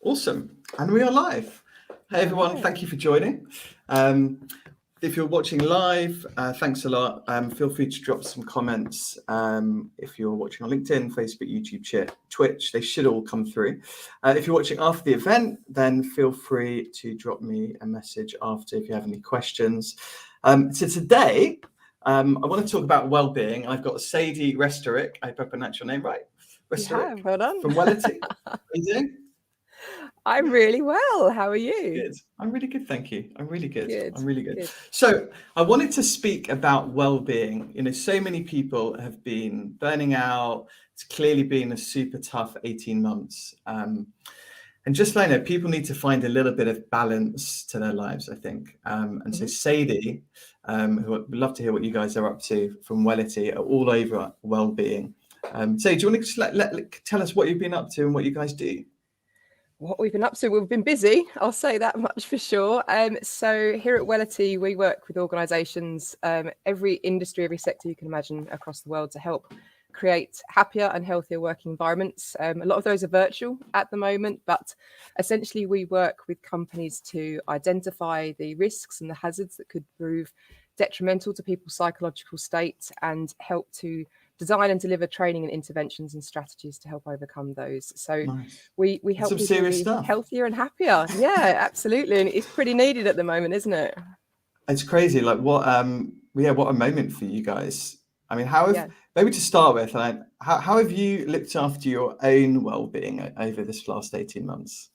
Awesome. And we are live. Hey, everyone. Thank you for joining. If you're watching live, thanks a lot. Feel free to drop some comments. If you're watching on LinkedIn, Facebook, YouTube, Twitch, they should all come through. If you're watching after the event, then feel free to drop me a message after if you have any questions. So today, I want to talk about well-being. I've got Sadie Restorick. I hope I pronounced your name right. Yeah, well done. From Wellity. How are you doing? I'm really well. How are you? Good. I'm really good, thank you. I'm really good. Good. I'm really good. So I wanted to speak about well-being. You know, so many people have been burning out. It's clearly been a super tough 18 months. And just like, people need to find a little bit of balance to their lives, I think. So Sadie, who I'd love to hear what you guys are up to from Wellity, are all over well-being. Sadie, do you want to just tell us what you've been up to and what you guys do? What we've been up to, we've been busy. I'll say that much for sure. So here at Wellity, we work with organisations, every industry, every sector you can imagine across the world to help create happier and healthier working environments. A lot of those are virtual at the moment, but essentially we work with companies to identify the risks and the hazards that could prove detrimental to people's psychological state and help to design and deliver training and interventions and strategies to help overcome those. So nice. we help some people serious be stuff. Healthier and happier. Yeah, absolutely. And it's pretty needed at the moment, isn't it? It's crazy. Like what a moment for you guys. I mean, maybe to start with, how have you looked after your own well-being over this last 18 months?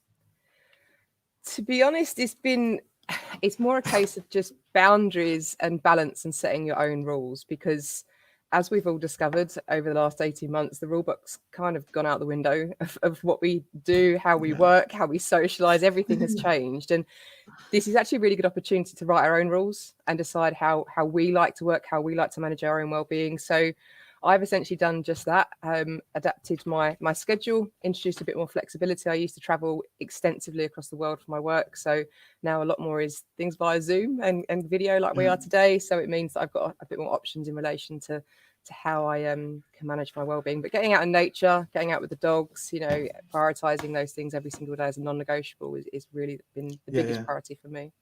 To be honest, it's more a case of just boundaries and balance and setting your own rules, because as we've all discovered over the last 18 months, the rule book's kind of gone out the window of what we do, how we work, how we socialise. Everything has changed. And this is actually a really good opportunity to write our own rules and decide how we like to work, how we like to manage our own well-being. So I've essentially done just that, adapted my schedule, introduced a bit more flexibility. I used to travel extensively across the world for my work. So now a lot more is things via Zoom and video like we are today. So it means that I've got a bit more options in relation to how I can manage my well-being. But getting out in nature, getting out with the dogs, prioritising those things every single day as a non-negotiable is really been the biggest priority for me.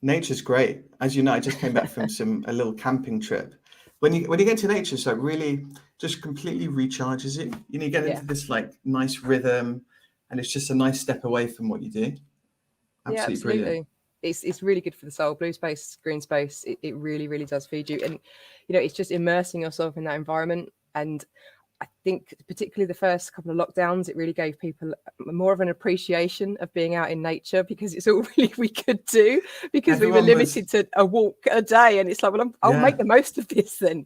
Nature's great. As you know, I just came back from a little camping trip. When you get into nature, so it really just completely recharges you. You get into this like nice rhythm, and it's just a nice step away from what you do. Absolutely brilliant. It's really good for the soul. Blue space, green space, it really, really does feed you. And, it's just immersing yourself in that environment. And I think particularly the first couple of lockdowns, it really gave people more of an appreciation of being out in nature, because it's all really we could do, because we were limited to a walk a day. And it's like, well, I'll make the most of this then.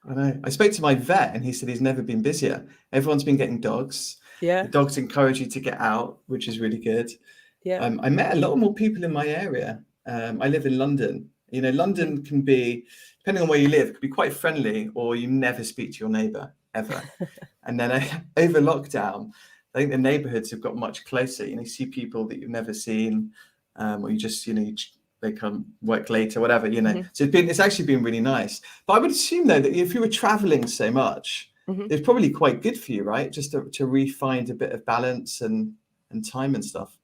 I know. I spoke to my vet and he said he's never been busier. Everyone's been getting dogs. Yeah. The dogs encourage you to get out, which is really good. Yeah. I met a lot more people in my area. I live in London. London can be, depending on where you live, could be quite friendly, or you never speak to your neighbour ever. And then over lockdown, I think the neighbourhoods have got much closer. You see people that you've never seen, or you just, they come work late or whatever, So it's actually been really nice. But I would assume, though, that if you were travelling so much, it's probably quite good for you, right? Just to re-find a bit of balance and time and stuff.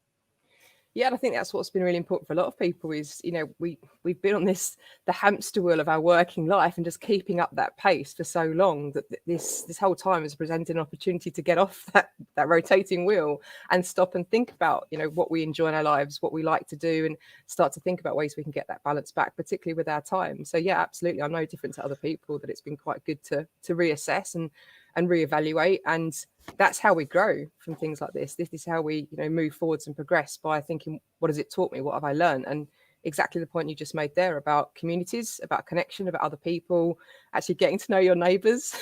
Yeah, and I think that's what's been really important for a lot of people is, we've been on the hamster wheel of our working life and just keeping up that pace for so long that this whole time has presented an opportunity to get off that rotating wheel and stop and think about, what we enjoy in our lives, what we like to do, and start to think about ways we can get that balance back, particularly with our time. So yeah, absolutely. I'm no different to other people, that it's been quite good to reassess and reevaluate, and that's how we grow from things like this. This is how we move forwards and progress, by thinking, what has it taught me, what have I learned? And exactly the point you just made there about communities, about connection, about other people, actually getting to know your neighbours,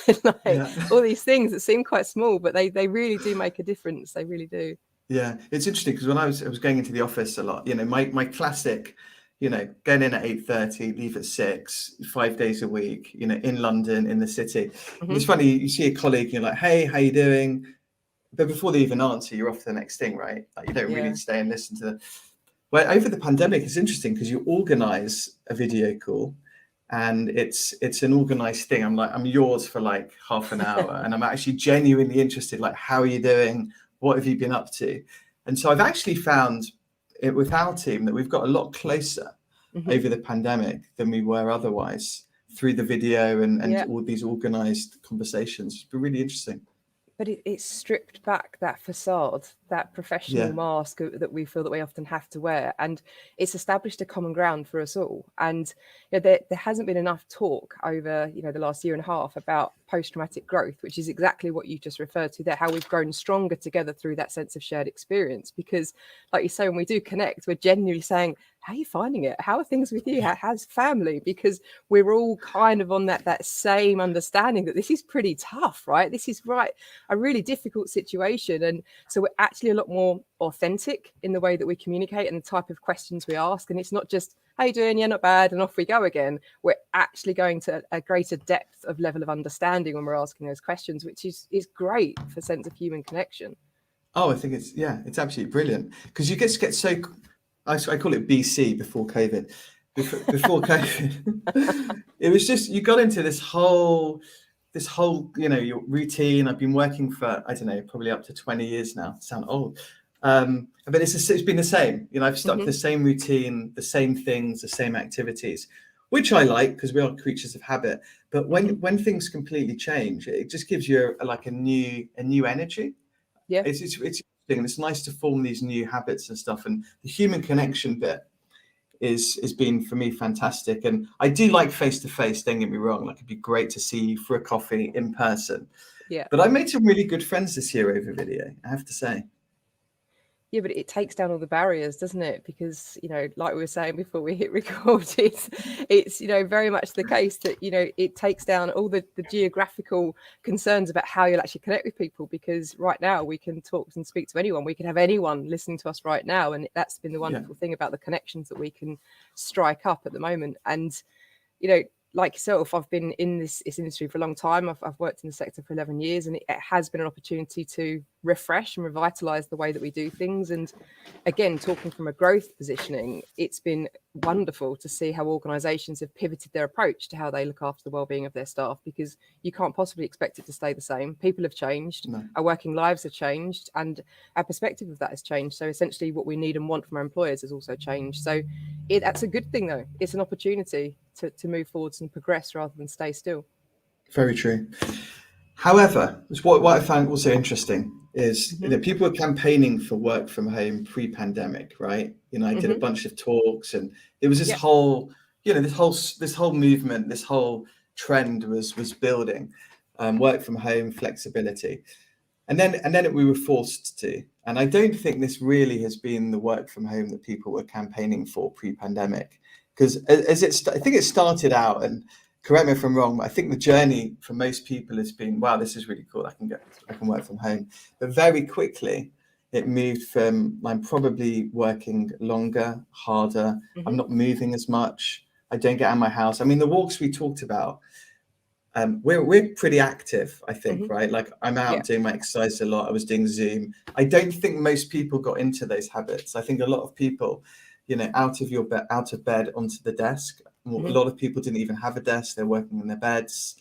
all these things that seem quite small, but they really do make a difference. They really do. Yeah, it's interesting, because when I was going into the office a lot, my classic, going in at 8:30, leave at 6, 5 days a week, in London, in the city. It's funny, you see a colleague, you're like, hey, how you doing? But before they even answer, you're off to the next thing, right? Like, you don't really stay and listen to them. Well, over the pandemic, it's interesting, because you organise a video call, and it's an organised thing. I'm yours for like half an hour, and I'm actually genuinely interested, like, how are you doing? What have you been up to? And so I've actually found it with our team that we've got a lot closer over the pandemic than we were otherwise through the video and all these organized conversations. It's been really interesting. But it's stripped back that facade, that professional mask that we feel that we often have to wear. And it's established a common ground for us all. And there hasn't been enough talk over, the last year and a half about post-traumatic growth, which is exactly what you just referred to there, how we've grown stronger together through that sense of shared experience. Because like you say, when we do connect, we're genuinely saying, how are you finding it? How are things with you? How's family? Because we're all kind of on that same understanding that this is pretty tough, right? This is a really difficult situation. And so we're actually a lot more authentic in the way that we communicate and the type of questions we ask. And it's not just, how you doing? Yeah, not bad. And off we go again. We're actually going to a greater depth of level of understanding when we're asking those questions, which is great for sense of human connection. Oh, I think it's absolutely brilliant, because you get so, I call it BC, before COVID. Before COVID, it was just, you got into this whole, your routine. I've been working for, I don't know, probably up to 20 years now. I sound old. But it's been the same. I've stuck to the same routine, the same things, the same activities, which I like because we are creatures of habit. But when things completely change, it just gives you a new energy. Yeah, it's interesting, and it's nice to form these new habits and stuff. And the human connection bit is been for me fantastic. And I do like face to face. Don't get me wrong. It'd be great to see you for a coffee in person. Yeah. But I made some really good friends this year over video, I have to say. Yeah, but it takes down all the barriers, doesn't it? Because, like we were saying before we hit record, it's very much the case that, it takes down all the geographical concerns about how you'll actually connect with people. Because right now we can talk and speak to anyone. We can have anyone listening to us right now. And that's been the wonderful thing about the connections that we can strike up at the moment. And, like yourself, I've been in this industry for a long time. I've worked in the sector for 11 years, and it has been an opportunity to refresh and revitalize the way that we do things. And again, talking from a growth positioning, it's been wonderful to see how organizations have pivoted their approach to how they look after the well-being of their staff, because you can't possibly expect it to stay the same. People have changed, our working lives have changed, and our perspective of that has changed. So essentially what we need and want from our employers has also changed. So that's a good thing, though. It's an opportunity to move forwards and progress rather than stay still. Very true. However, what I found also interesting is people were campaigning for work from home pre-pandemic, right? I did a bunch of talks, and it was this whole, this whole movement, this whole trend was building, work from home, flexibility, and then we were forced to. And I don't think this really has been the work from home that people were campaigning for pre-pandemic, because I think it started out, and correct me if I'm wrong, but I think the journey for most people has been, wow, this is really cool. I can work from home. But very quickly, it moved from, I'm probably working longer, harder. I'm not moving as much. I don't get out of my house. I mean, the walks we talked about, we're pretty active, I think, right? Like, I'm out doing my exercise a lot. I was doing Zoom. I don't think most people got into those habits. I think a lot of people, out of bed onto the desk. A lot of people didn't even have a desk. They're working in their beds.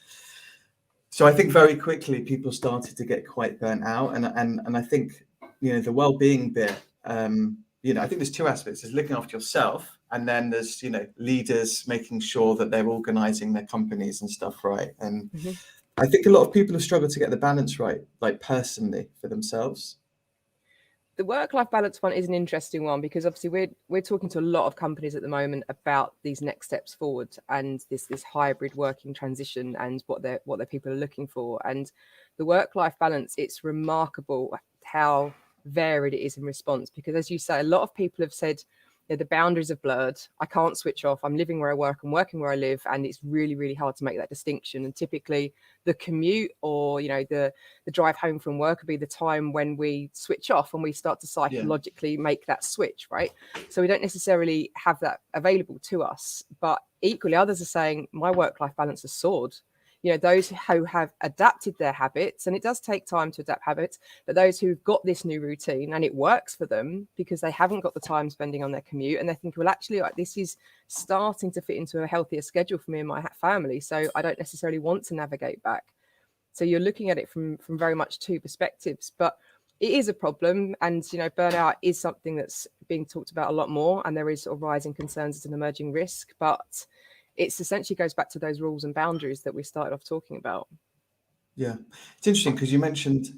So I think very quickly people started to get quite burnt out. And I think, the well-being bit, I think there's two aspects. There's looking after yourself, and then there's, leaders making sure that they're organizing their companies and stuff right. And I think a lot of people have struggled to get the balance right, like personally for themselves. The work-life balance one is an interesting one, because obviously we're talking to a lot of companies at the moment about these next steps forward and this hybrid working transition and what their people are looking for. And the work-life balance, it's remarkable how varied it is in response, because as you say, a lot of people have said, the boundaries are blurred. I can't switch off. I'm living where I work, I'm working where I live, and it's really, really hard to make that distinction. And typically the commute or, the drive home from work will be the time when we switch off and we start to psychologically make that switch, right? So we don't necessarily have that available to us. But equally, others are saying, my work-life balance has soared. Those who have adapted their habits, and it does take time to adapt habits, but those who've got this new routine and it works for them because they haven't got the time spending on their commute, and they think, well, actually, this is starting to fit into a healthier schedule for me and my family, so I don't necessarily want to navigate back. So you're looking at it from very much two perspectives. But it is a problem, and burnout is something that's being talked about a lot more, and there is sort of rising concerns as an emerging risk, but it's essentially goes back to those rules and boundaries that we started off talking about. Yeah, it's interesting because you mentioned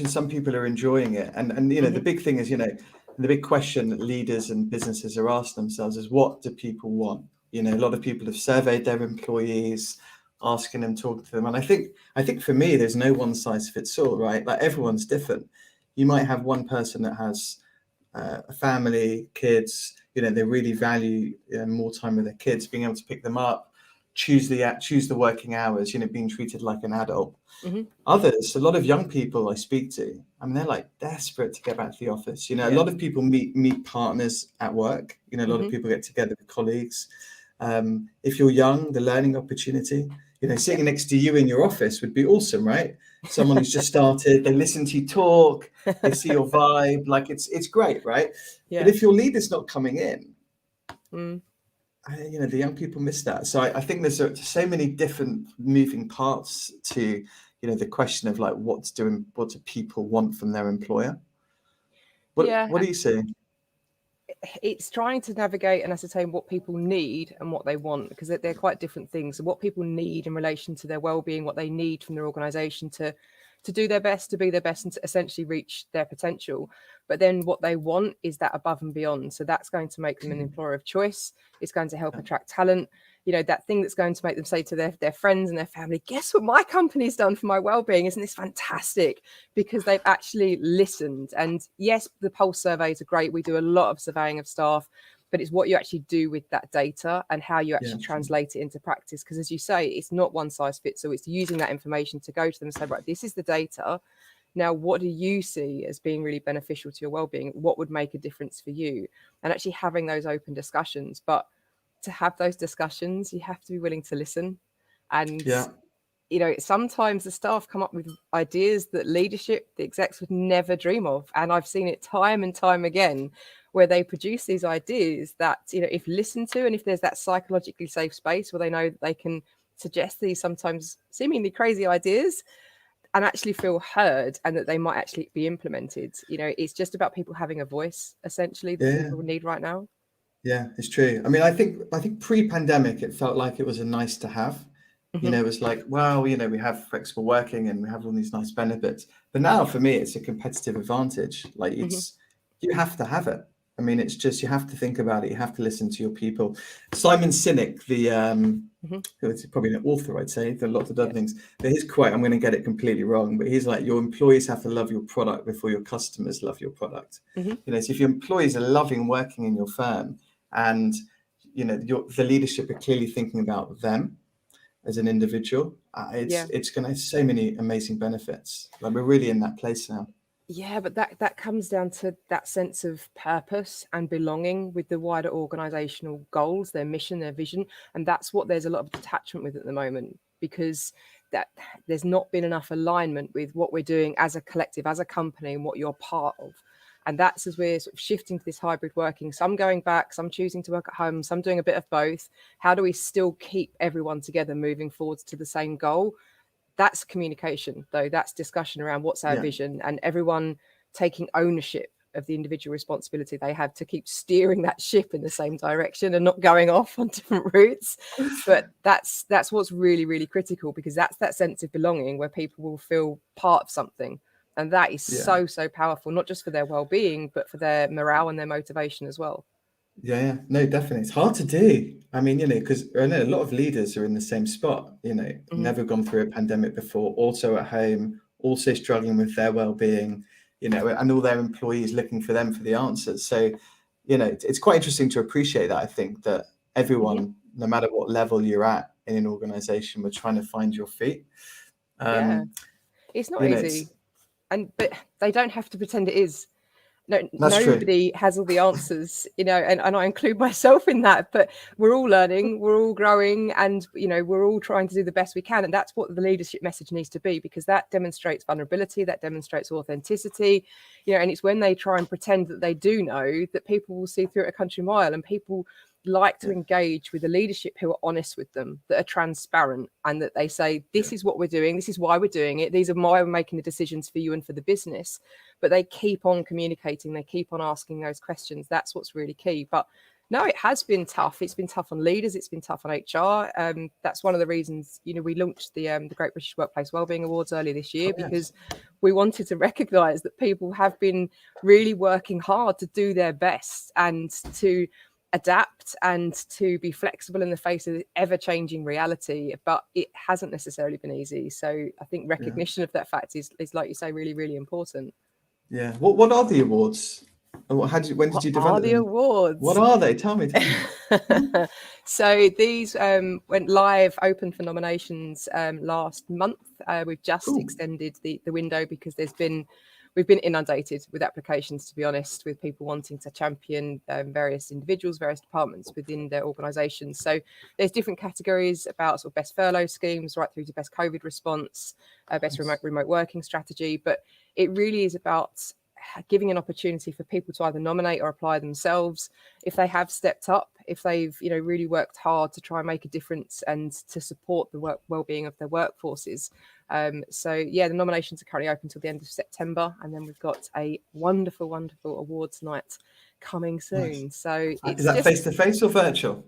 some people are enjoying it, and the big thing is, the big question that leaders and businesses are asking themselves is, what do people want? A lot of people have surveyed their employees, asking them, talking to them, and I think for me, there's no one size fits all, right? Like, everyone's different. You might have one person that has a family, kids, they really value more time with their kids, being able to pick them up, choose the working hours, being treated like an adult. Others, a lot of young people I speak to, I mean, they're like desperate to get back to the office. A lot of people meet partners at work. A lot of people get together with colleagues. If you're young, the learning opportunity, sitting next to you in your office would be awesome, right? Someone who's just started, they listen to you talk, they see your vibe, like it's great, right? But if your leader's not coming in, the young people miss that. So I think there's so many different moving parts to, the question of, like, what do people want from their employer? What are you saying? It's trying to navigate and ascertain what people need and what they want, because they're quite different things. So what people need in relation to their well-being, what they need from their organization to do their best, to be their best, and to essentially reach their potential. But then what they want is that above and beyond. So that's going to make them an employer of choice. It's going to help attract talent. That thing that's going to make them say to their friends and their family, guess what my company's done for my well-being? Isn't this fantastic? Because they've actually listened. And yes, the pulse surveys are great. We do a lot of surveying of staff, but it's what you actually do with that data and how you actually translate it into practice. Because as you say, it's not one size fits all. It's using that information to go to them and say, right, this is the data. Now, what do you see as being really beneficial to your well-being? What would make a difference for you? And actually having those open discussions. But to have those discussions, you have to be willing to listen. And sometimes the staff come up with ideas that leadership, the execs, would never dream of. And I've seen it time and time again, where they produce these ideas that, if listened to, and if there's that psychologically safe space where they know that they can suggest these sometimes seemingly crazy ideas and actually feel heard, and that they might actually be implemented. It's just about people having a voice, essentially, that people need right now. Yeah, it's true. I mean, I think pre-pandemic, it felt like it was a nice to have. It was like, well, we have flexible working and we have all these nice benefits. But now, for me, it's a competitive advantage. Like, you have to have it. I mean, it's just, you have to think about it. You have to listen to your people. Simon Sinek, who is probably an author, I'd say, for lots of other things. But his quote, I'm going to get it completely wrong, but he's like, your employees have to love your product before your customers love your product. So if your employees are loving working in your firm, and the leadership are clearly thinking about them as an individual, it's going to have so many amazing benefits. Like, we're really in that place now. Yeah, but that comes down to that sense of purpose and belonging with the wider organizational goals, their mission, their vision. And that's what there's a lot of detachment with at the moment, because that there's not been enough alignment with what we're doing as a collective, as a company, and what you're part of. And that's as we're sort of shifting to this hybrid working, some going back, some choosing to work at home, some doing a bit of both. How do we still keep everyone together moving forwards to the same goal? That's communication, though. That's discussion around what's our vision, and everyone taking ownership of the individual responsibility they have to keep steering that ship in the same direction and not going off on different routes. But that's what's really, really critical, because that's that sense of belonging where people will feel part of something. And that is so powerful, not just for their well-being, but for their morale and their motivation as well. Yeah, no, definitely. It's hard to do. I mean, because I know a lot of leaders are in the same spot, never gone through a pandemic before, also at home, also struggling with their well-being, and all their employees looking for them for the answers. So, it's quite interesting to appreciate that. I think that everyone, no matter what level you're at in an organization, we're trying to find your feet. It's not easy. But they don't have to pretend it is. No, that's nobody true. has all the answers, and I include myself in that, but we're all learning, we're all growing, and we're all trying to do the best we can. And that's what the leadership message needs to be, because that demonstrates vulnerability, that demonstrates authenticity, and it's when they try and pretend that they do know that people will see through it a country mile. And people, like to engage with the leadership who are honest with them, that are transparent, and that they say, this is what we're doing, this is why we're doing it, these are why we're making the decisions for you and for the business. But they keep on communicating, they keep on asking those questions. That's what's really key. But no, it has been tough. It's been tough on leaders. It's been tough on HR. That's one of the reasons, we launched the Great British Workplace Wellbeing Awards earlier this year, because we wanted to recognise that people have been really working hard to do their best and to adapt and to be flexible in the face of ever-changing reality. But it hasn't necessarily been easy. So I think recognition of that fact is, like you say, really, really important. Yeah. What are the awards? When did you develop the them? awards? What are they? Tell me. So these went live, open for nominations last month. We've just extended the window because we've been inundated with applications, to be honest, with people wanting to champion various individuals, various departments within their organisations. So there's different categories about sort of best furlough schemes right through to best COVID response, best remote working strategy. But it really is about giving an opportunity for people to either nominate or apply themselves if they have stepped up, if they've really worked hard to try and make a difference and to support the well-being of their workforces. So the nominations are currently open till the end of September, and then we've got a wonderful awards night coming soon. Nice. So is that face-to-face or virtual?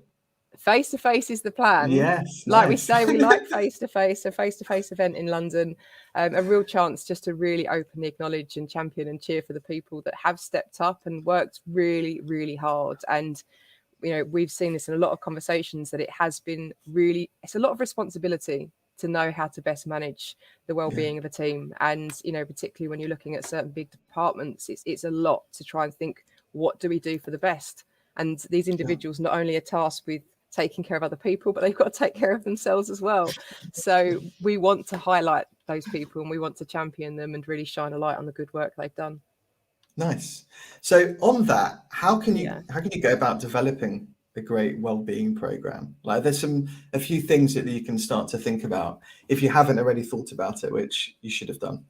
Face-to-face is the plan. Yes. Like we say, we like face-to-face, a face-to-face event in London, a real chance just to really openly acknowledge and champion and cheer for the people that have stepped up and worked really, really hard. And, we've seen this in a lot of conversations, that it's a lot of responsibility to know how to best manage the well-being of a team. And, particularly when you're looking at certain big departments, it's a lot to try and think, what do we do for the best? And these individuals not only are tasked with taking care of other people, but they've got to take care of themselves as well. So we want to highlight those people and we want to champion them and really shine a light on the good work they've done. Nice. So on that, how can you go about developing a great well-being program? Like, there's a few things that you can start to think about if you haven't already thought about it, which you should have done.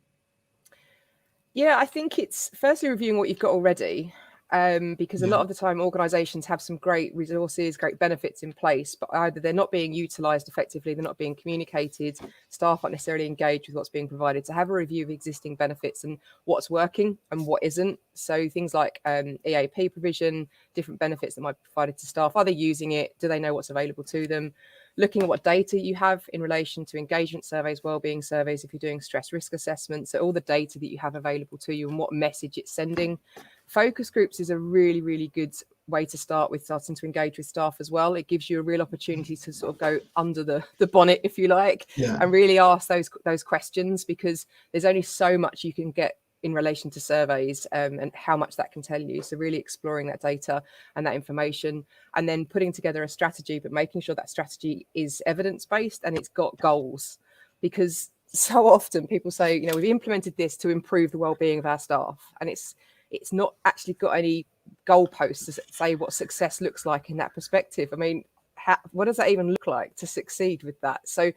Yeah, I think it's firstly reviewing what you've got already. Because a lot of the time organisations have some great resources, great benefits in place, but either they're not being utilised effectively, they're not being communicated, staff aren't necessarily engaged with what's being provided. So have a review of existing benefits and what's working and what isn't. So things like EAP provision, different benefits that might be provided to staff. Are they using it? Do they know what's available to them? Looking at what data you have in relation to engagement surveys, wellbeing surveys, if you're doing stress risk assessments, so all the data that you have available to you and what message it's sending. Focus groups is a really, really good way to start with, starting to engage with staff as well. It gives you a real opportunity to sort of go under the bonnet, if you like, and really ask those questions, because there's only so much you can get in relation to surveys and how much that can tell you. So really exploring that data and that information, and then putting together a strategy, but making sure that strategy is evidence-based and it's got goals. Because so often people say, we've implemented this to improve the well-being of our staff, and it's not actually got any goalposts to say what success looks like in that perspective. I mean, what does that even look like to succeed with that? So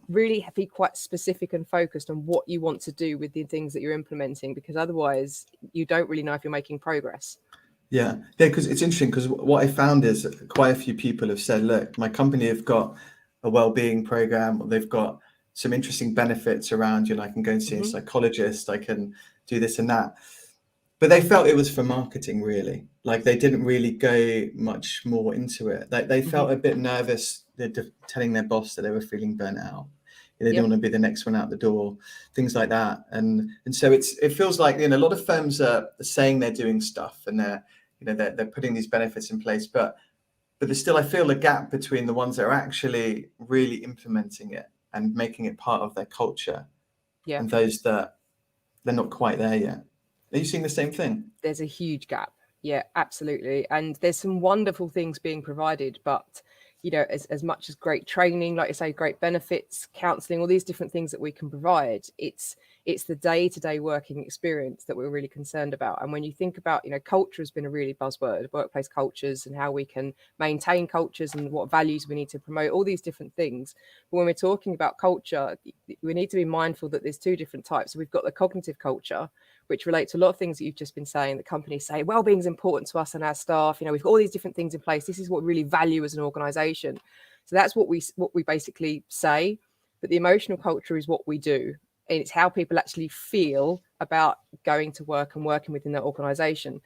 really be quite specific and focused on what you want to do with the things that you're implementing, because otherwise you don't really know if you're making progress. Yeah, because it's interesting, because what I found is quite a few people have said, look, my company have got a well-being program, or they've got some interesting benefits around, I can go and see a psychologist, I can do this and that. But they felt it was for marketing, really. Like, they didn't really go much more into it. They felt a bit nervous telling their boss that they were feeling burnt out. They didn't want to be the next one out the door, things like that. And so it feels like, a lot of firms are saying they're doing stuff and they're putting these benefits in place, but there's still, I feel, a gap between the ones that are actually really implementing it and making it part of their culture, and those that they're not quite there yet. Are you seeing the same thing? There's a huge gap. Yeah, absolutely. And there's some wonderful things being provided, but as much as great training, like you say, great benefits, counselling, all these different things that we can provide, it's the day-to-day working experience that we're really concerned about. And when you think about, culture has been a really buzzword, workplace cultures, and how we can maintain cultures and what values we need to promote, all these different things. But when we're talking about culture, we need to be mindful that there's two different types. So we've got the cognitive culture, which relate to a lot of things that you've just been saying, that companies say, wellbeing is important to us and our staff. You know, we've got all these different things in place. This is what we really value as an organization. So that's what we basically say. But the emotional culture is what we do. And it's how people actually feel about going to work and working within that organization.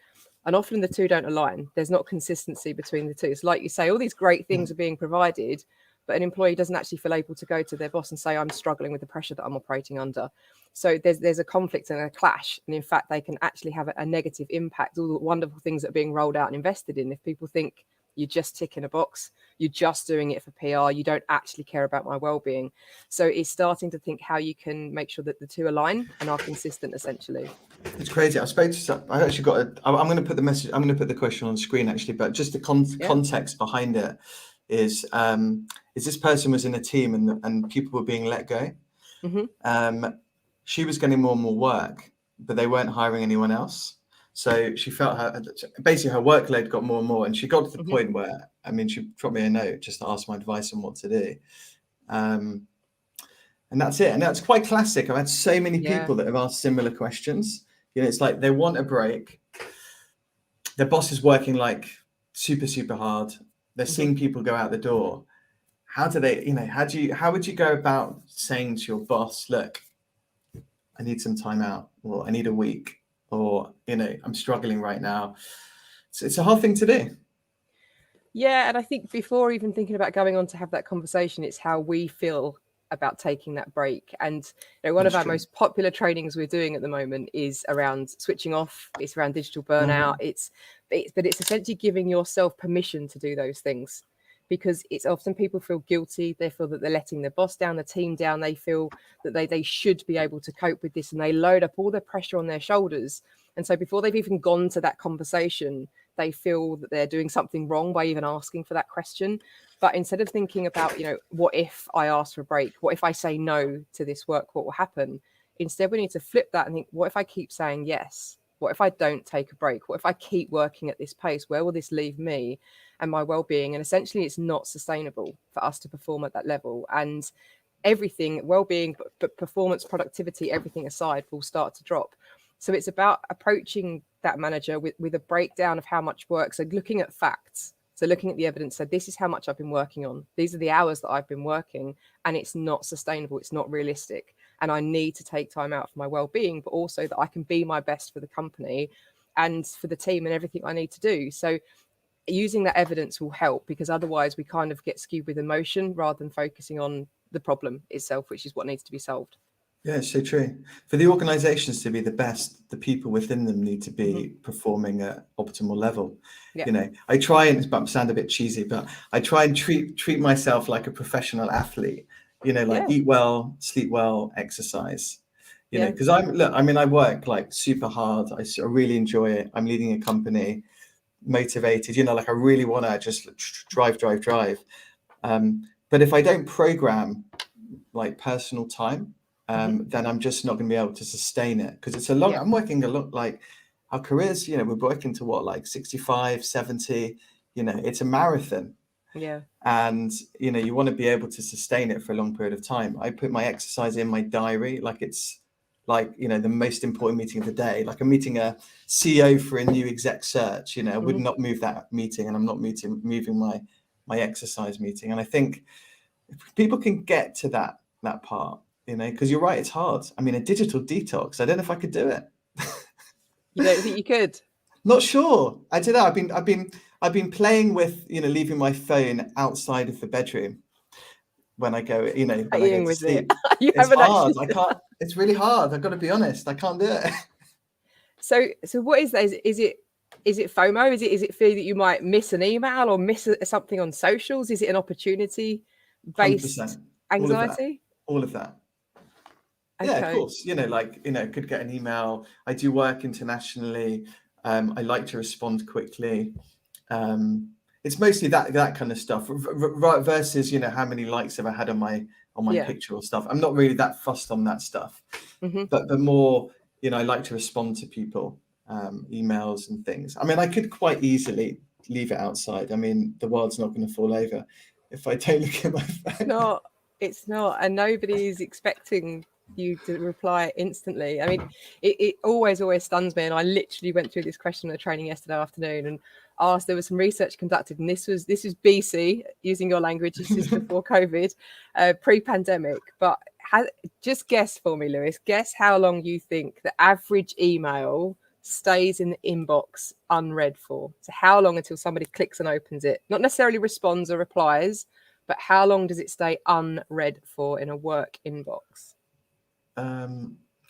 And often the two don't align. There's not consistency between the two. It's like you say, all these great things are being provided, but an employee doesn't actually feel able to go to their boss and say, I'm struggling with the pressure that I'm operating under. So there's a conflict and a clash. And in fact, they can actually have a negative impact. All the wonderful things that are being rolled out and invested in, if people think you're just ticking a box, you're just doing it for PR, you don't actually care about my well-being. So it's starting to think how you can make sure that the two align and are consistent, essentially. It's crazy. I spoke to some, I actually got I'm going to put the message, I'm going to put the question on the screen actually, but just the context behind it is this person was in a team and people were being let go. She was getting more and more work, but they weren't hiring anyone else. So she felt her workload got more and more, and she got to the point where, I mean, she dropped me a note just to ask my advice on what to do. And that's it. And that's quite classic. I've had so many people that have asked similar questions. You know, it's like they want a break. Their boss is working like super, super hard. They're seeing people go out the door. How do they, you know, how would you go about saying to your boss, look, I need some time out, or I need a week, or, you know, I'm struggling right now. It's a hard thing to do. Yeah. And I think before even thinking about going on to have that conversation, it's how we feel about taking that break. And you know, one of our most popular trainings we're doing at the moment is around switching off. It's around digital burnout. But it's essentially giving yourself permission to do those things, because it's often people feel guilty. They feel that they're letting their boss down, the team down. They feel that they should be able to cope with this, and they load up all the pressure on their shoulders. And so before they've even gone to that conversation, they feel that they're doing something wrong by even asking for that question. But instead of thinking about, you know, what if I ask for a break? What if I say no to this work? What will happen? Instead, we need to flip that and think, what if I keep saying yes? What if I don't take a break? What if I keep working at this pace? Where will this leave me and my well-being? And essentially, it's not sustainable for us to perform at that level. And everything, well-being, but performance, productivity, everything aside, will start to drop. So it's about approaching that manager with a breakdown of how much work. So looking at facts. So looking at the evidence, so this is how much I've been working on. These are the hours that I've been working, and it's not sustainable. It's not realistic. And I need to take time out for my well-being, but also that I can be my best for the company and for the team and everything I need to do. So using that evidence will help, because otherwise we kind of get skewed with emotion rather than focusing on the problem itself, which is what needs to be solved. Yeah, it's so true. For the organizations to be the best, the people within them need to be performing at optimal level. Yeah. You know, I try and sound a bit cheesy, but I try and treat myself like a professional athlete, you know, like eat well, sleep well, exercise, you know, because I work like super hard. I really enjoy it. I'm leading a company, motivated, you know, like I really want to just drive. But if I don't program like personal time, then I'm just not going to be able to sustain it, because it's a long, I'm working a lot, like our careers, you know, we're working to what, like 65, 70, you know, it's a marathon. Yeah. And, you know, you want to be able to sustain it for a long period of time. I put my exercise in my diary, like it's like, you know, the most important meeting of the day. Like I'm meeting a CEO for a new exec search, you know, I would not move that meeting, and I'm not moving my exercise meeting. And I think if people can get to that part, you know, because you're right, it's hard. I mean, a digital detox, I don't know if I could do it. You don't think you could? Not sure. I don't know. I've been playing with, you know, leaving my phone outside of the bedroom when I go, you know, when I go to sleep. It's hard. I can't. It's really hard. I've got to be honest. I can't do it. So what is that? Is it FOMO? Is it fear that you might miss an email or miss something on socials? Is it an opportunity based anxiety? All of that. Okay. Yeah, of course. You know, like, you know, could get an email. I do work internationally. I like to respond quickly. It's mostly that kind of stuff versus, you know, how many likes have I had on my picture or stuff. I'm not really that fussed on that stuff, but the more, you know, I like to respond to people, emails and things. I mean, I could quite easily leave it outside. I mean, the world's not going to fall over if I don't look at my phone. It's not, and nobody is expecting you to reply instantly. I mean, it always stuns me. And I literally went through this question on a training yesterday afternoon and asked, there was some research conducted, and this was BC, using your language, this is before COVID, pre-pandemic. But just guess for me, Lewis, guess how long you think the average email stays in the inbox unread for. So how long until somebody clicks and opens it? Not necessarily responds or replies, but how long does it stay unread for in a work inbox?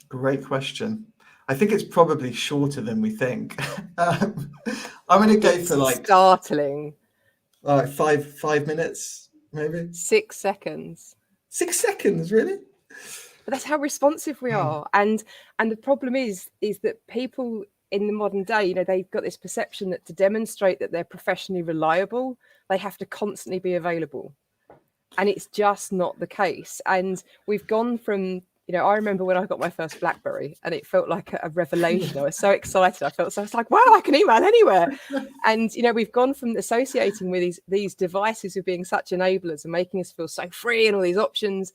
Great question. I think it's probably shorter than we think. I'm going to go for like startling. 5 minutes, maybe 6 seconds. 6 seconds, really? But that's how responsive we are. And the problem is that people in the modern day, you know, they've got this perception that to demonstrate that they're professionally reliable, they have to constantly be available. And it's just not the case. And we've gone from, you know, I remember when I got my first BlackBerry and it felt like a revelation. I was so excited. I was like, wow, I can email anywhere. And, you know, we've gone from associating with these devices as being such enablers and making us feel so free and all these options.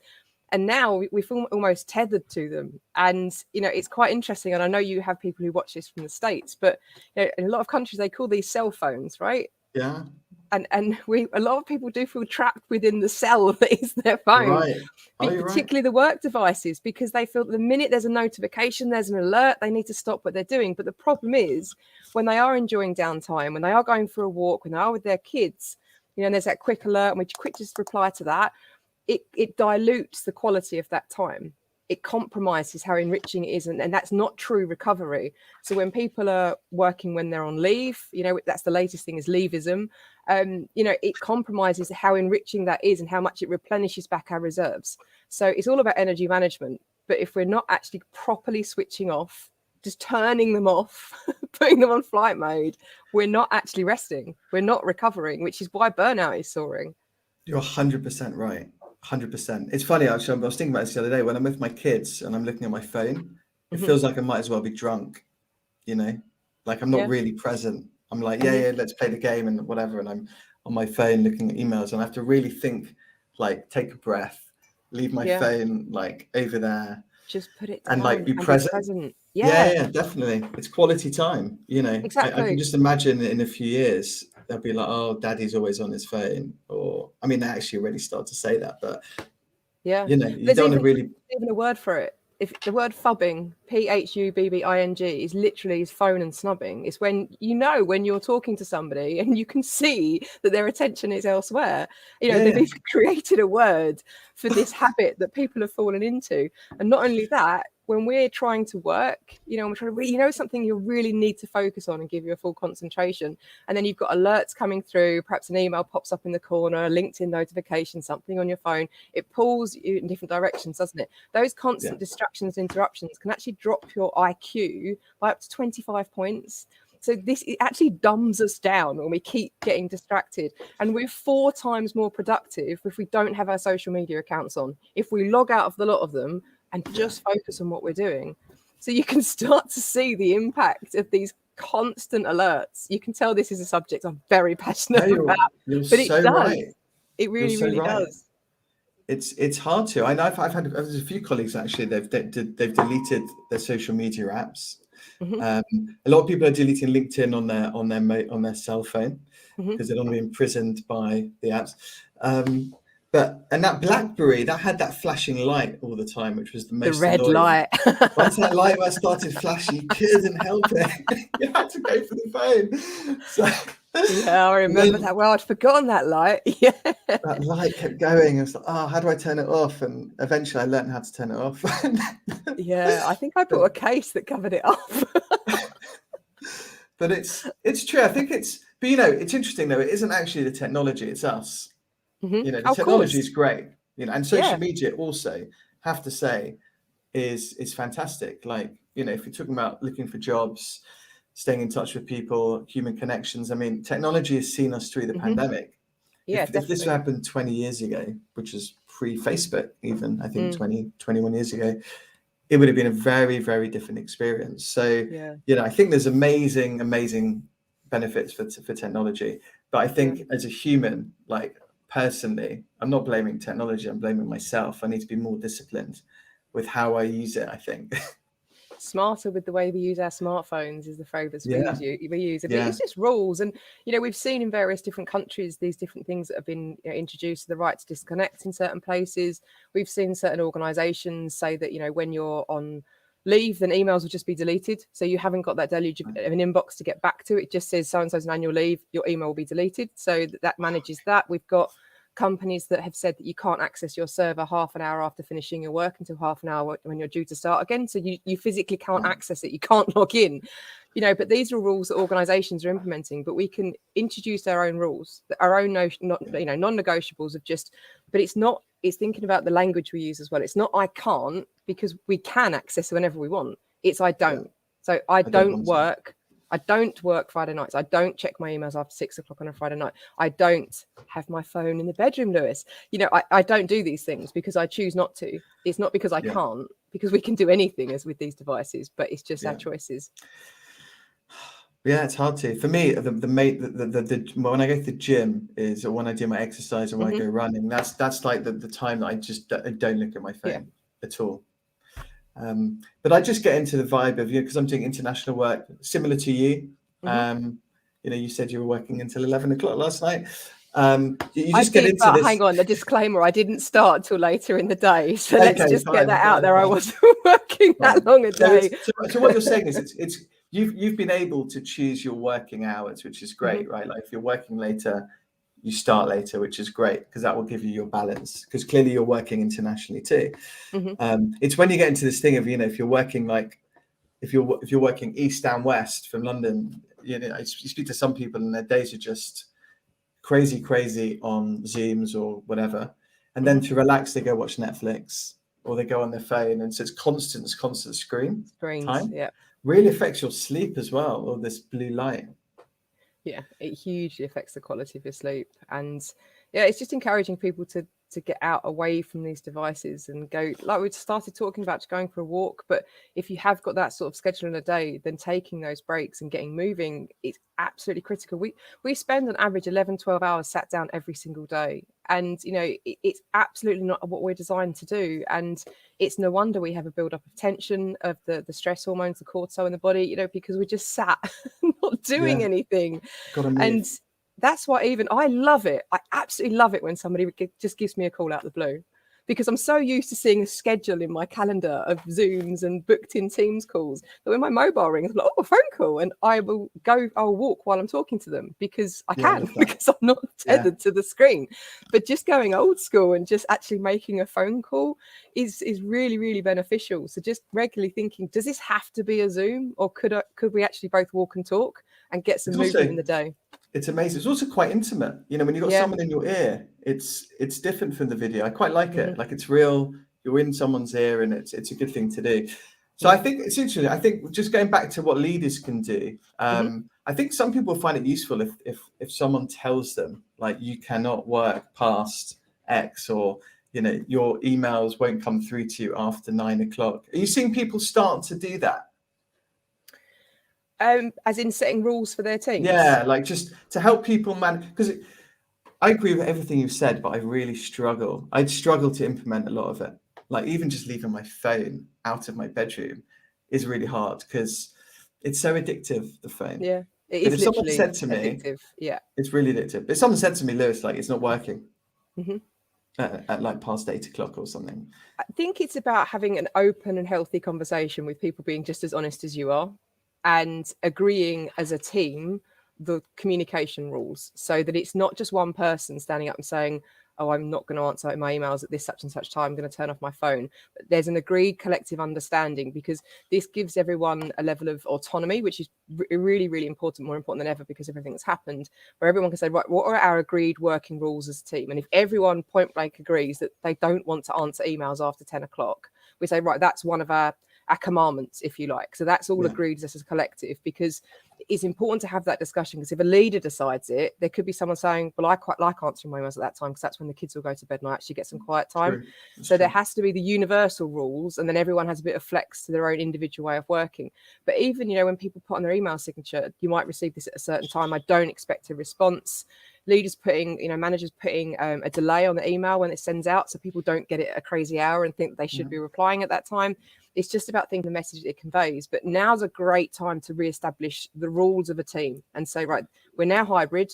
And now we feel almost tethered to them. And, you know, it's quite interesting. And I know you have people who watch this from the States, but, you know, in a lot of countries, they call these cell phones, right? Yeah. And a lot of people do feel trapped within the cell that is their phone, right. Particularly the work devices, because they feel that the minute there's a notification, there's an alert, they need to stop what they're doing. But the problem is when they are enjoying downtime, when they are going for a walk, when they are with their kids, you know, and there's that quick alert, and we quick just reply to that, it dilutes the quality of that time. It compromises how enriching it is, and that's not true recovery. So when people are working when they're on leave, you know, that's the latest thing is leavism. You know, it compromises how enriching that is and how much it replenishes back our reserves. So it's all about energy management. But if we're not actually properly switching off, just turning them off, putting them on flight mode, we're not actually resting. We're not recovering, which is why burnout is soaring. You're 100% right. 100%. It's funny, actually, I was thinking about this the other day. When I'm with my kids and I'm looking at my phone, it feels like I might as well be drunk, you know, like I'm not really present. I'm like, yeah, let's play the game and whatever. And I'm on my phone looking at emails, and I have to really think, like, take a breath, leave my phone like over there, just put it down and like be present. Yeah, definitely. It's quality time, you know. Exactly. I can just imagine in a few years they'll be like, oh, daddy's always on his phone. Or I mean, they actually already start to say that, but you know, you don't really even a word for it. If the word phubbing, PHUBBING, is literally his phone and snubbing. It's when, you know, when you're talking to somebody and you can see that their attention is elsewhere. You know, they've even created a word for this habit that people have fallen into. And not only that, when we're trying to work, you know, something you really need to focus on and give you a full concentration. And then you've got alerts coming through, perhaps an email pops up in the corner, a LinkedIn notification, something on your phone. It pulls you in different directions, doesn't it? Those constant distractions, interruptions can actually drop your IQ by up to 25 points. So it actually dumbs us down when we keep getting distracted. And we're 4 times more productive if we don't have our social media accounts on, if we log out of the lot of them and just focus on what we're doing. So you can start to see the impact of these constant alerts. You can tell this is a subject I'm very passionate about. You're but it so does. right. It really does. It's hard to. I know I've had a few colleagues actually. They've deleted their social media apps. A lot of people are deleting LinkedIn on their cell phone because they don't want to be imprisoned by the apps. And that BlackBerry, that had that flashing light all the time, which was the most red annoying. light. Once that light started flashing, you couldn't help it. You had to go for the phone. So, yeah, I remember that. Well, I'd forgotten that light. Yeah, that light kept going. I was like, oh, how do I turn it off? And eventually I learned how to turn it off. yeah, I think I bought a case that covered it up. But it's true. I think but you know, it's interesting though. It isn't actually the technology; it's us. You know, the technology is great. You know, and social media also, have to say, is fantastic. Like, you know, if you're talking about looking for jobs, staying in touch with people, human connections. I mean, technology has seen us through the pandemic. Yeah, if this happened 20 years ago, which is pre-Facebook, even I think 21 years ago, it would have been a very, very different experience. So, you know, I think there's amazing benefits for technology. But I think as a human, like personally, I'm not blaming technology, I'm blaming myself. I need to be more disciplined with how I use it, I think. Smarter with the way we use our smartphones is the phrase we use. Yeah. It's just rules. And, you know, we've seen in various different countries these different things that have been, you know, introduced, the right to disconnect in certain places. We've seen certain organizations say that, you know, when you're on leave, then emails will just be deleted. So you haven't got that deluge of an inbox to get back to. It just says so-and-so's on annual leave, your email will be deleted. So that manages that. We've got companies that have said that you can't access your server half an hour after finishing your work until half an hour when you're due to start again. So you physically can't access it. You can't log in, you know, but these are rules that organizations are implementing, but we can introduce our own rules, our own non-negotiables of just, but it's thinking about the language we use as well. It's not, I can't, because we can access it whenever we want. It's, I don't. Yeah. So I don't work. I don't work Friday nights. I don't check my emails after 6 o'clock on a Friday night. I don't have my phone in the bedroom, Lewis. You know, I don't do these things because I choose not to. It's not because I can't, because we can do anything as with these devices, but it's just our choices. Yeah, it's hard to. For me, the when I go to the gym is, or when I do my exercise, or when I go running, that's like the time that I don't look at my phone at all. But I just get into the vibe of, you know, because I'm doing international work similar to you. You know, you said you were working until 11 o'clock last night. You just get into this. Hang on, the disclaimer, I didn't start till later in the day. So let's just get that out there. I wasn't working that long a day. So what you're saying is it's you've been able to choose your working hours, which is great, right? Like if you're working later, you start later, which is great because that will give you your balance, because clearly you're working internationally too. It's when you get into this thing of, you know, if you're working like if you're working east and west from London, you know, you speak to some people and their days are just crazy on Zooms or whatever, and then to relax they go watch Netflix or they go on their phone, and so it's constant screen time. Yeah, really affects your sleep as well, all this blue light. Yeah, it hugely affects the quality of your sleep. And yeah, it's just encouraging people to get out away from these devices and go, like we started talking about, going for a walk. But if you have got that sort of schedule in a day, then taking those breaks and getting moving is absolutely critical. We spend on average 11-12 hours sat down every single day, and you know, it's absolutely not what we're designed to do. And it's no wonder we have a build-up of tension, of the stress hormones, the cortisol in the body, you know, because we just sat not doing anything. And that's why even I love it. I absolutely love it when somebody just gives me a call out of the blue, because I'm so used to seeing a schedule in my calendar of Zooms and booked in Teams calls that when my mobile rings, I'm like, oh, a phone call, and I'll walk while I'm talking to them because I can, because I'm not tethered to the screen. But just going old school and just actually making a phone call is really, really beneficial. So just regularly thinking, does this have to be a Zoom, or could we actually both walk and talk and get some movement in the day? It's amazing. It's also quite intimate. You know, when you've got someone in your ear, it's different from the video. I quite like it. Like it's real. You're in someone's ear, and it's a good thing to do. So I think it's interesting. I think just going back to what leaders can do, I think some people find it useful if someone tells them, like, you cannot work past X, or, you know, your emails won't come through to you after 9 o'clock. Are you seeing people start to do that? As in setting rules for their teams? Yeah, like just to help people because I agree with everything you've said, but I really struggle. I'd struggle to implement a lot of it. Like even just leaving my phone out of my bedroom is really hard because it's so addictive, the phone. Yeah, it is. If someone said to me, addictive. Yeah, it's really addictive. If someone said to me, Lewis, like, it's not working at like past 8 o'clock or something. I think it's about having an open and healthy conversation with people, being just as honest as you are, and agreeing as a team the communication rules, so that it's not just one person standing up and saying, oh, I'm not going to answer my emails at this such and such time, I'm going to turn off my phone. But there's an agreed collective understanding, because this gives everyone a level of autonomy, which is really, really important, more important than ever because of everything that's happened, where everyone can say, right, what are our agreed working rules as a team? And if everyone point blank agrees that they don't want to answer emails after 10 o'clock, we say, right, that's one of our our commandments, if you like. So that's all Yeah. agreed as a collective, because it's important to have that discussion, because if a leader decides it, there could be someone saying, well, I quite like answering my emails at that time because that's when the kids will go to bed and I actually get some quiet time. So there has to be the universal rules, and then everyone has a bit of flex to their own individual way of working. But even, you know, when people put on their email signature, you might receive this at a certain time, I don't expect a response. Leaders putting, you know, managers putting a delay on the email when it sends out, so people don't get it at a crazy hour and think they should be replying at that time. It's just about thinking the message it conveys. But now's a great time to reestablish the rules of a team and say, right, we're now hybrid.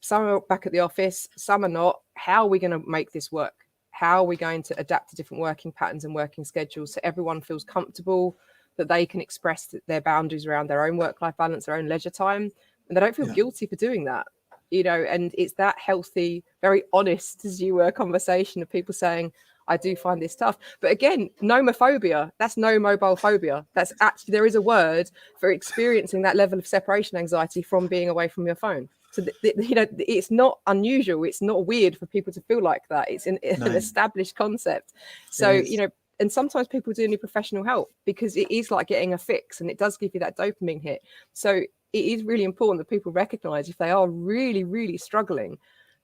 Some are back at the office, some are not. How are we going to make this work? How are we going to adapt to different working patterns and working schedules so everyone feels comfortable, that they can express their boundaries around their own work-life balance, their own leisure time, and they don't feel guilty for doing that, you know? And it's that healthy, very honest, as you were, conversation of people saying, I do find this tough. But again, nomophobia, that's no mobile phobia. That's actually, there is a word for experiencing that level of separation anxiety from being away from your phone. So, you know, it's not unusual. It's not weird for people to feel like that. It's an established concept. So, you know, and sometimes people do need professional help because it is like getting a fix, and it does give you that dopamine hit. So it is really important that people recognize if they are really, really struggling.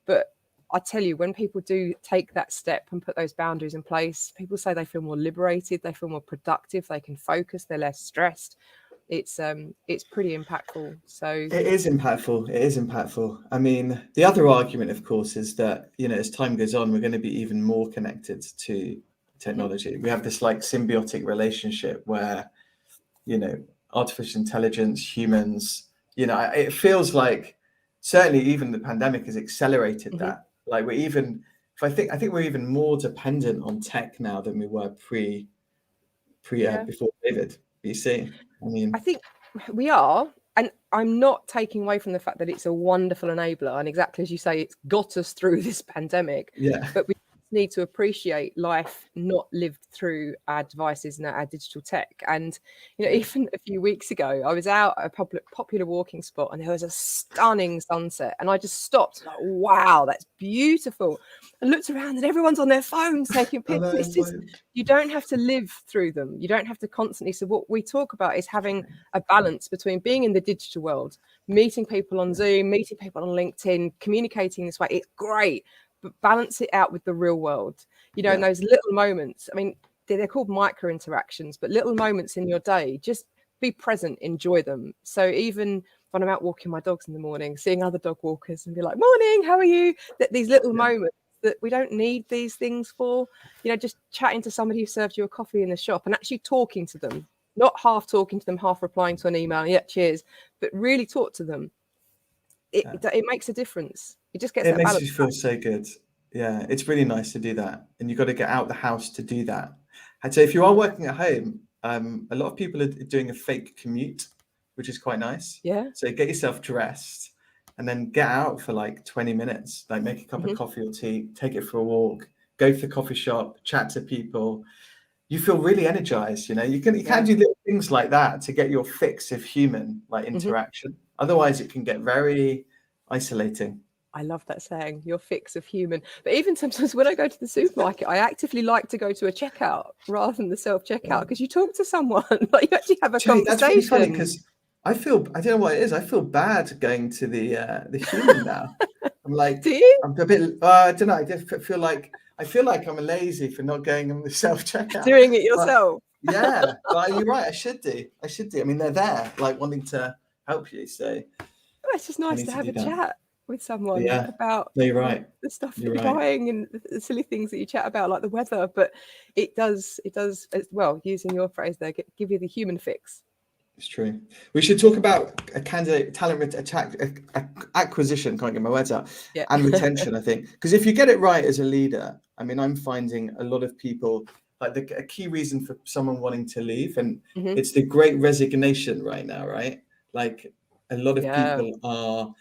But I tell you, when people do take that step and put those boundaries in place, people say they feel more liberated, they feel more productive, they can focus, they're less stressed. It's pretty impactful. So it is impactful. It is impactful. I mean, the other argument, of course, is that, you know, as time goes on, we're going to be even more connected to technology. We have this like symbiotic relationship where, you know, artificial intelligence, humans, you know, it feels like certainly even the pandemic has accelerated that. Like we're even, I think we're even more dependent on tech now than we were before COVID, BC. I mean, I think we are, and I'm not taking away from the fact that it's a wonderful enabler, and exactly as you say, it's got us through this pandemic. But we need to appreciate life not lived through our devices and our digital tech. And, you know, even a few weeks ago, I was out at a popular walking spot and there was a stunning sunset, and I just stopped like, wow, that's beautiful. And looked around and everyone's on their phones taking pictures. You don't have to live through them. You don't have to constantly. So what we talk about is having a balance between being in the digital world, meeting people on Zoom, meeting people on LinkedIn, communicating this way. It's great, but balance it out with the real world, you know, in those little moments. I mean, they're called micro interactions, but little moments in your day, just be present, enjoy them. So even when I'm out walking my dogs in the morning, seeing other dog walkers and be like, morning, how are you? These little moments that we don't need these things for, you know, just chatting to somebody who served you a coffee in the shop and actually talking to them, not half talking to them, half replying to an email, cheers, but really talk to them. It makes a difference. It just gets it that makes balance you feel back. so good. Yeah, it's really nice to do that, and you've got to get out the house to do that. I'd say if you are working at home, a lot of people are doing a fake commute, which is quite nice. So get yourself dressed and then get out for like 20 minutes, like make a cup of coffee or tea, take it for a walk, go to the coffee shop, chat to people. You feel really energized, you know. You can do little things like that to get your fix of human like interaction. Otherwise it can get very isolating. I love that saying, your fix of human. But even sometimes when I go to the supermarket, I actively like to go to a checkout rather than the self-checkout, because you talk to someone, like you actually have a conversation. That's really funny because I don't know what it is. I feel bad going to the human now. I'm like, do you? I'm a bit, I don't know. I just feel like I'm lazy for not going on the self-checkout. Doing it yourself. But you're right. I should do. I mean, they're there, like wanting to help you. So it's just nice to have a chat with someone about you're right. The stuff that you're buying and the silly things that you chat about, like the weather. But it does as well, using your phrase there, give you the human fix. It's true. We should talk about a candidate talent acquisition, can't get my words out, and retention, I think. Because if you get it right as a leader, I mean, I'm finding a lot of people, like a key reason for someone wanting to leave, and it's the great resignation right now, right? Like a lot of people are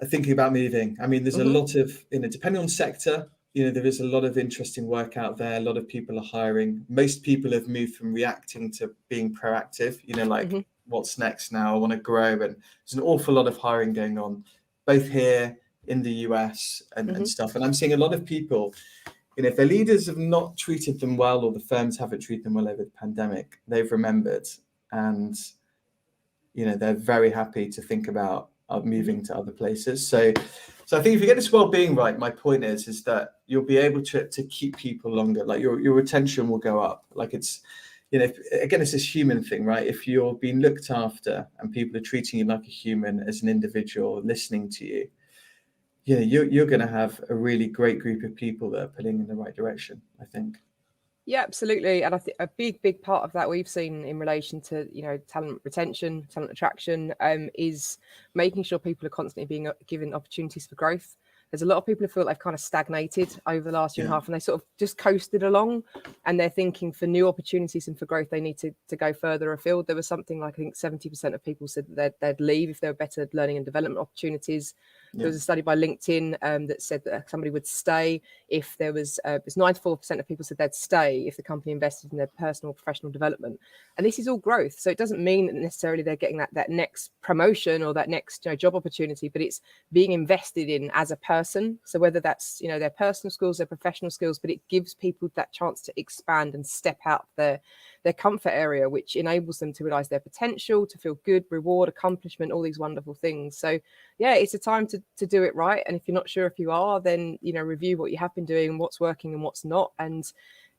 thinking about moving. I mean, there's a lot of, you know, depending on sector, you know, there is a lot of interesting work out there. A lot of people are hiring. Most people have moved from reacting to being proactive, you know, like what's next now? I want to grow. And there's an awful lot of hiring going on, both here in the US and stuff. And I'm seeing a lot of people if their leaders have not treated them well, or the firms haven't treated them well over the pandemic, they've remembered, and they're very happy to think about moving to other places. So I think if you get this well-being right, my point is that you'll be able to keep people longer. Like your retention will go up. Like it's, again, it's this human thing, right? If you're being looked after and people are treating you like a human, as an individual, listening to you, you're going to have a really great group of people that are pulling in the right direction, I think. Yeah, absolutely. And I think a big part of that we've seen in relation to, talent retention, talent attraction, is making sure people are constantly being given opportunities for growth. There's a lot of people who feel they've kind of stagnated over the last year and a half, and they sort of just coasted along, and they're thinking for new opportunities and for growth, they need to go further afield. There was something like, I think 70% of people said that they'd leave if there were better learning and development opportunities. There was a study by LinkedIn that said that somebody would stay if there was, 94% of people said they'd stay if the company invested in their personal or professional development. And this is all growth. So it doesn't mean that necessarily they're getting that next promotion or that next job opportunity, but it's being invested in as a person. So whether that's, their personal skills, their professional skills, but it gives people that chance to expand and step out their comfort area, which enables them to realize their potential, to feel good, reward, accomplishment, all these wonderful things. So yeah, it's a time to do it right. And if you're not sure if you are, then, review what you have been doing, what's working and what's not, and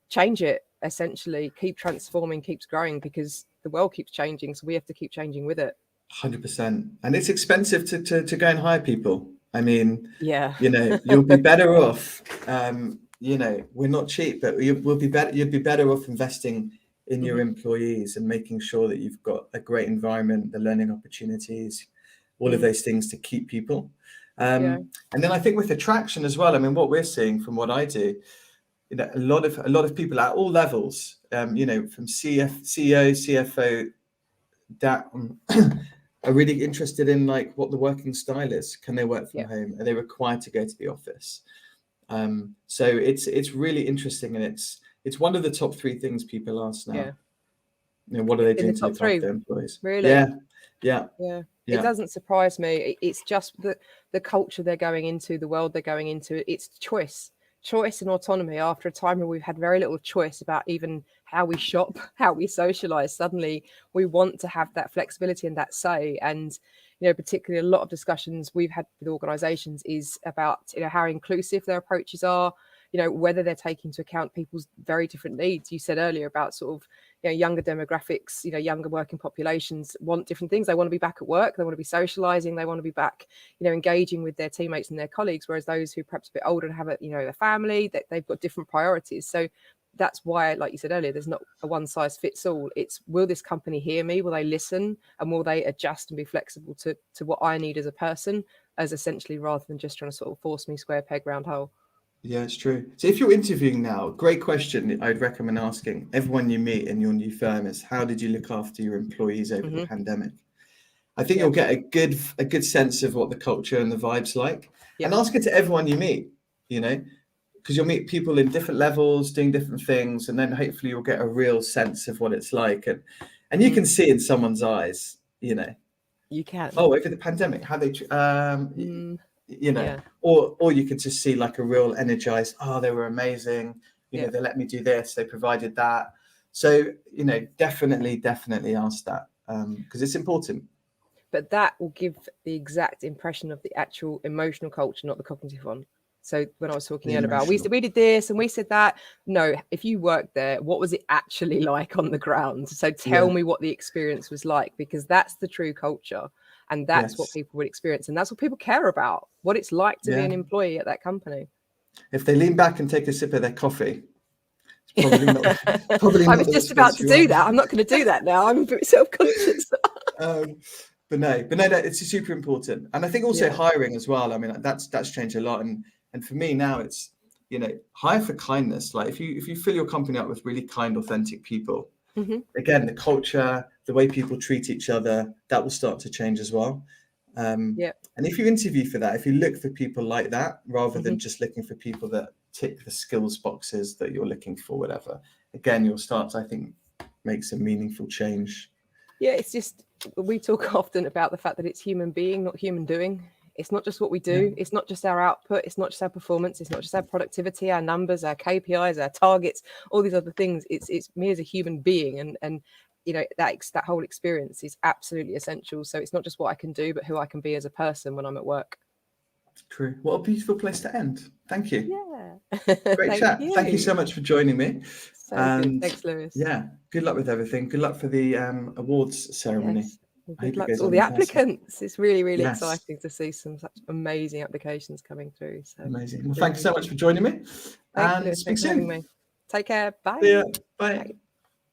change it. Essentially keep transforming, keeps growing, because the world keeps changing. So we have to keep changing with it. 100%. And it's expensive to go and hire people. I mean, yeah, you'll be better off. We're not cheap, but you'd be better off investing in your employees and making sure that you've got a great environment, the learning opportunities, all of those things to keep people. And then I think with attraction as well, I mean, what we're seeing from what I do, a lot of people at all levels, from CEO, CFO, down, are really interested in like what the working style is. Can they work from home? Are they required to go to the office? So it's really interesting, and it's one of the top 3 things people ask now. What are they doing to look after their employees? Really? Yeah. It doesn't surprise me. It's just the culture they're going into, the world they're going into. It's choice and autonomy. After a time where we've had very little choice about even how we shop, how we socialize, suddenly we want to have that flexibility and that say. And particularly a lot of discussions we've had with organizations is about how inclusive their approaches are, whether they're taking into account people's very different needs. You said earlier about sort of younger demographics, younger working populations want different things. They want to be back at work, they want to be socializing, they want to be back engaging with their teammates and their colleagues, whereas those who perhaps a bit older and have a family, that they've got different priorities. So that's why, like you said earlier, there's not a one size fits all. It's, will this company hear me? Will they listen? And will they adjust and be flexible to what I need as a person, as essentially, rather than just trying to sort of force me square peg round hole. Yeah, it's true. So if you're interviewing now, great question I'd recommend asking everyone you meet in your new firm is, how did you look after your employees over the pandemic? I think you'll get a good sense of what the culture and the vibe's like. And ask it to everyone you meet, because you'll meet people in different levels doing different things, and then hopefully you'll get a real sense of what it's like. And you can see in someone's eyes, you can. Oh, over the pandemic, how they or you can just see like a real energized, they were amazing, they let me do this, they provided that. So definitely ask that, because it's important. But that will give the exact impression of the actual emotional culture, not the cognitive one. So when I was talking earlier about, we did this and we said that, no, if you worked there, what was it actually like on the ground? So tell me what the experience was like, because that's the true culture. And that's what people would experience. And that's what people care about, what it's like to be an employee at that company. If they lean back and take a sip of their coffee, it's probably not. I was just about to do that. I'm not going to do that now. I'm a bit self-conscious. But no, it's super important. And I think also hiring as well. I mean, that's changed a lot. And for me now, it's, hire for kindness. Like if you fill your company up with really kind, authentic people, again, the culture, the way people treat each other, that will start to change as well. And if you interview for that, if you look for people like that, rather than just looking for people that tick the skills boxes that you're looking for, whatever, again, you'll start to, I think, make some meaningful change. Yeah, it's just, we talk often about the fact that it's human being, not human doing. It's not just what we do. It's not just our output. It's not just our performance. It's not just our productivity, our numbers, our KPIs, our targets, all these other things. It's me as a human being, and you know, that whole experience is absolutely essential. So it's not just what I can do, but who I can be as a person when I'm at work. True. What a beautiful place to end. Thank you. Yeah. Great chat. Thank you so much for joining me. So good. Thanks, Lewis. Yeah, good luck with everything. Good luck for the awards ceremony. Yes. Well, good luck to all the applicants. It's really, really exciting to see some such amazing applications coming through. So amazing. Well, thanks so much for joining me. Thank you, Lewis. Speak Thanks for having soon. me. Take care. Bye. See ya. Bye. Bye.